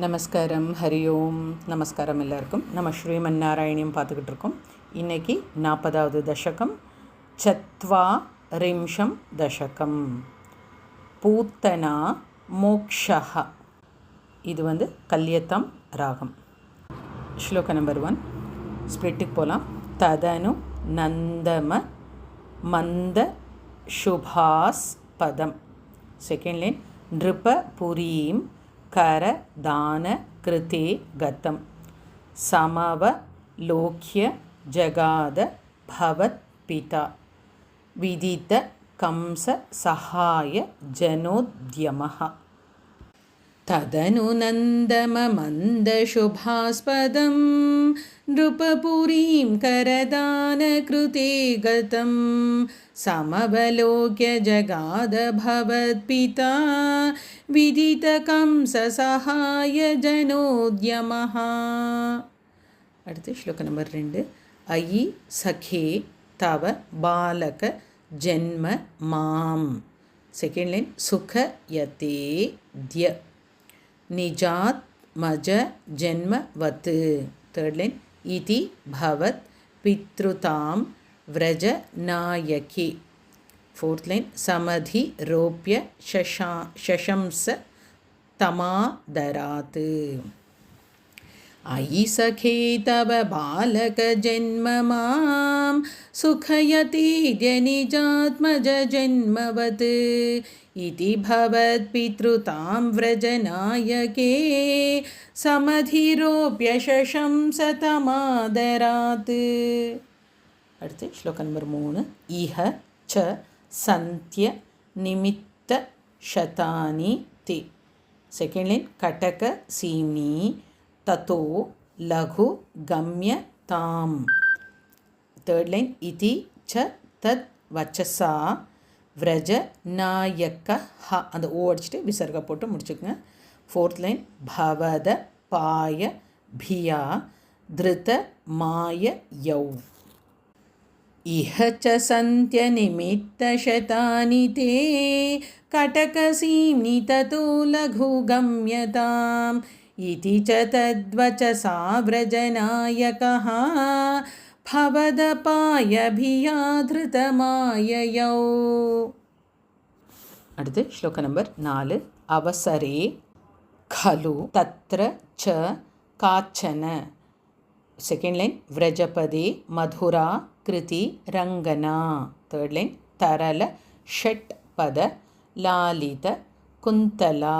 நமஸ்காரம், ஹரி ஓம். நமஸ்காரம் எல்லாருக்கும். நம்ம ஸ்ரீமன் நாராயணியம் பார்த்துக்கிட்டு இருக்கோம். இன்றைக்கி 40வது தசகம், சத்வாரிம்ஷம் தசகம், பூத்தனா மோக்ஷா. இது கல்யத்தம் ராகம். ஸ்லோக நம்பர் 1 ஸ்பிரிட்டுக்கு போகலாம். ததனு நந்தம மந்த சுபாஸ்பதம். செகண்ட் லைன், நிருப புரீம் கர தான கிருதே கதம் சமவ லோக்ய ஜகாத பவத் பிதா விதித கம்ச சகாய ஜனோத்யமஹ. ததனு நந்தம மந்த சுபாஸ்பதம் நிருபபுரீம் கரதான கிருதே கதம் சமவலோக்ய ஜகாத பவத் பிதா விதித கம்ச சகாய ஜனோத்யமஹ. அடுத்து ஸ்லோக நம்பர் 2. அயி சகே தவ பாலக ஜென்ம மாம். செகண்ட் லைன், சுக யதே த்ய நிஜாத் மஜ ஜென்மவத். தேர்ட் லைன், இதி பவத் பித்ருதாம் व्रज नायकी. फोर्थ लाइन, समधि रोप्य शशंस तमादरात्. अयि सखे तव बालक जन्म मां सुखयतीद्य निजात्मज जन्मवत् इति भवत् पितृतां व्रजनायके समधिरोप्य शशंस तमादरात्. அடுத்து ஸ்லோக நம்பர் 3. இஹ ச சந்திய நிமித்த ஷதானி தே. செகண்ட் லைன், கடக சீனி ததோ லகு கம்ய தாம். தேர்ட் லைன், இதி ச தத் வச்சசா விரஜ நாயக்க ஹ. அந்த ஓ அடிச்சுட்டு விசர்க போட்டு முடிச்சுக்கோங்க. ஃபோர்த் லைன், பவத பாய பியா திருத மாய யௌ. इह च सन्त्यनिमित्तशतानि ते कटकसीम्नि ततो लघुगम्यताम् इति च तद्वचसा व्रजनायकः भवदपायभिया धृतमाययौ. அடுத்து ஸ்லோக நம்பர் 4. அவசரே खलु तत्र च काचन. செகண்ட் லைன், व्रजपदे मधुरा कृति रंगना. थर्ड लाइन, तरल षट पद लालित कुंतला.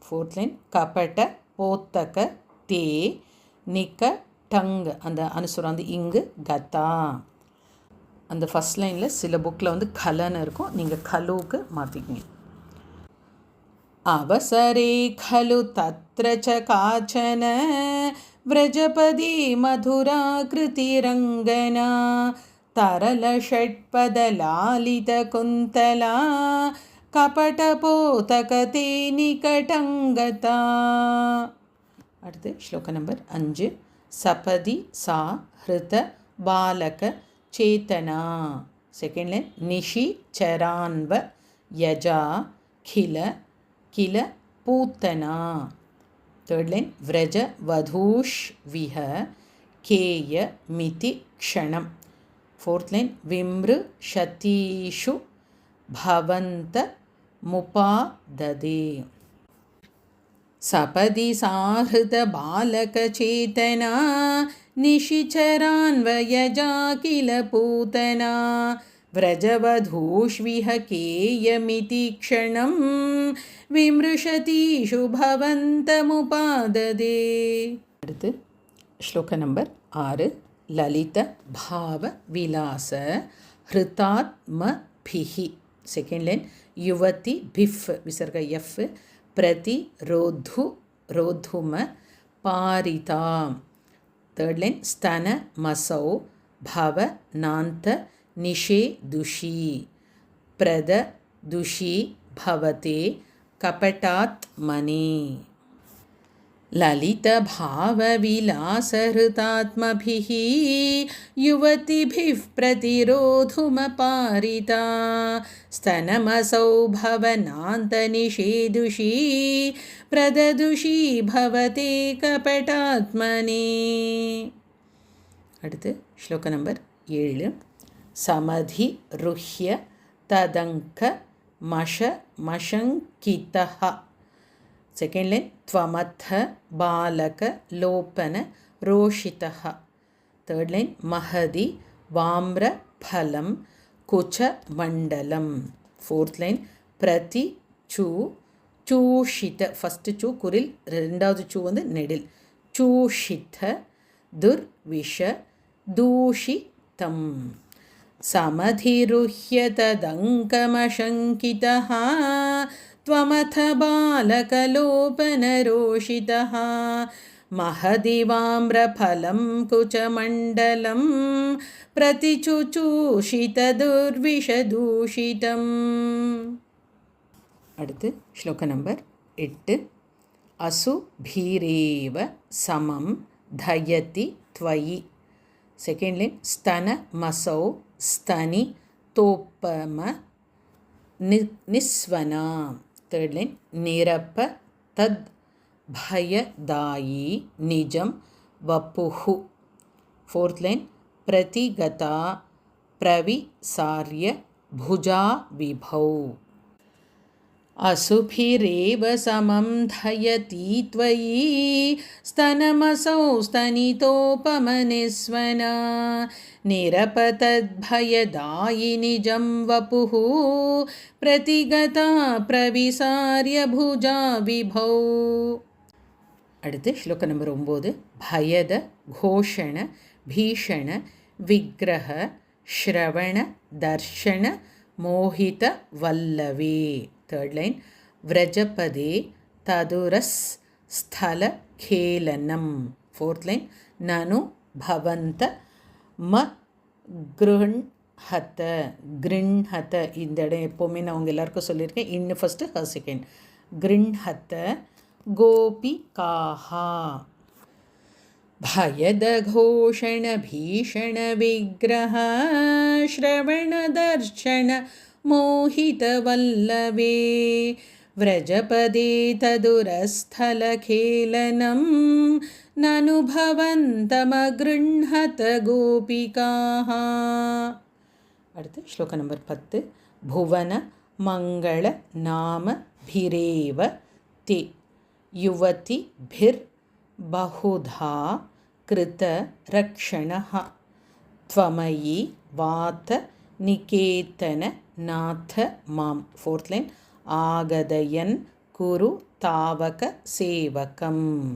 फोर्थ लाइन, कपट पोतक ते निक टंग. அந்த அனுசுரம் வந்து இங்கு கதா. அந்த ஃபஸ்ட் லைனில் சில புக்கில் கலன்னு இருக்கும், நீங்கள் கலுவுக்கு மாற்றிக்கிங்க. அவசரே खलु तत्र च काचन व्रजपदे मधुरा कृतिरङ्गना तरल षट्पदलालित कुन्तला कपटपोतकते निकटङ्गता. அடுத்து ஸ்லோக நம்பர் 5. சபதி சா ஹிருத பாலக சேதனா. செகண்ட் லைன், நிஷி சரான்வ யஜா கில கில பூத்தனா. தேர்ட் லைன், व्रज वधूष्विह केय मिति क्षणम. फोर्थ लाइन, विमृशतीषु भवन्त मुपाददे. सपदि साहृत बालक चेतना निशिचरान्वयजा किल पूतना व्रजवधूष्विह केयमिति क्षणं विमृशतीषु भवन्तमुपाददे. அடுத்து ஸ்லோக நம்பர் 6. லலித பாவ விலாச ஹிருதாத்மபிஹி. செகண்ட் லைன், யுவதி பிஃப் விசர்க எஃப் பிரதி ரோதும பாரிதா. தேர்ட் லைன், ஸ்தன மசௌ பவ நாந்த நிஷே துஷி பிரத துஷி பவதே கபட்டாத் மனே. ललितभावविलासहृतात्मभिः युवतिभिः प्रतिरोधुमपारिता स्तनमसौ भवनान्तनिषेदुषी प्रददुषी भवते कपटात्मने. அடுத்து ஸ்லோக நம்பர் 7. समधिरुह्य तदङ्क मशङ्कितः. सेकेण्ड् लैन् त्वमथ बालक लोपन रोषितः. थर्ड् लैन् महदि वाम्रफलं कुचमण्डलं. फोर्त् लैन् प्रति चू चूषित. फस्ट् चू कुरिल्, ரெண்டாவது चू வந்து நெடில். चूषित दुर्विष दूषितं. समधिरुह्य तदङ्कमशङ्कितः त्वमथ बालकलोपनरोषितः महदि वाम्रफलं कुचमण्डलं प्रतिचुचूषितदुर्विषदूषितम्. அடுத்து ஸ்லோக நம்பர் 8. असुभीरेव समं धयति त्वयि. सेकेण्ड् लैन् स्तनमसौ स्तनि तोपम निस्वना. थर्ड् लैन् निरप तद् भयदायी निजं वपुः. फोर्त् लैन् प्रतिगता प्रविसार्य भुजा विभौ. असुभिरेव समं धयति त्वयि स्तनमसौ स्तनितोपमनिस्वना निरपतद्भयदायि निजं वपुः प्रतिगता प्रविसार्य भुजा विभौ. அடுத்து ஸ்லோக நம்பர் 9. भयद घोषण भीषण विग्रह श्रवण दर्शन मोहित वल्लवे. थर्ड लाइन व्रजपदे तदुरस् स्थल खेलनम. फोर्थ लाइन ननु भवंत म गृह्णहत. गृह्णहत இந்த இடம் எப்போவுமே நான் உங்கள் எல்லாருக்கும் சொல்லியிருக்கேன். இன்னும் ஃபஸ்ட்டு செகண்ட். गृह्णहत गोपिकाहा. भयदघोषण भीषण विग्रह श्रवण दर्शन मोहितवल्लवे व्रजपदे तदुरस्थलखेलनं ननुभवन्तमगृह्णत गोपिकाः. அடுத்து ஸ்லோக நம்பர் 10. भुवन मंगल नाम भिरेव ते युवतिभिर्बहुधा कृत रक्षणः त्वमयि वात निकेतन नाथ मां. फोर्थ लाइन आगदयन् कुरु तावक सेवकम्.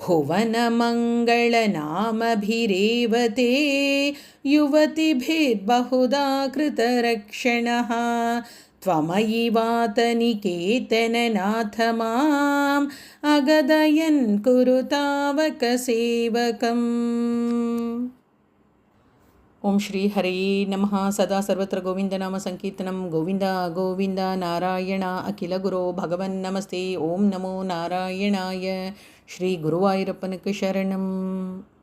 भुवनमङ्गलनामभिरेव ते युवतिभिर्बहुधा कृतरक्षणः त्वमयि वात निकेतन नाथ माम् अगदयन् कुरु तावक सेवकम्. ओम श्री हरे नमः. सदा सर्वत्र गोविंदनाम संकीर्तनम. गोविंद गोविंद नारायण अखिल गुरो भगवन् नमस्ते. ओम नमो नारायणाय. श्री गुरुवायूरप्पनुक्कु शरणम्.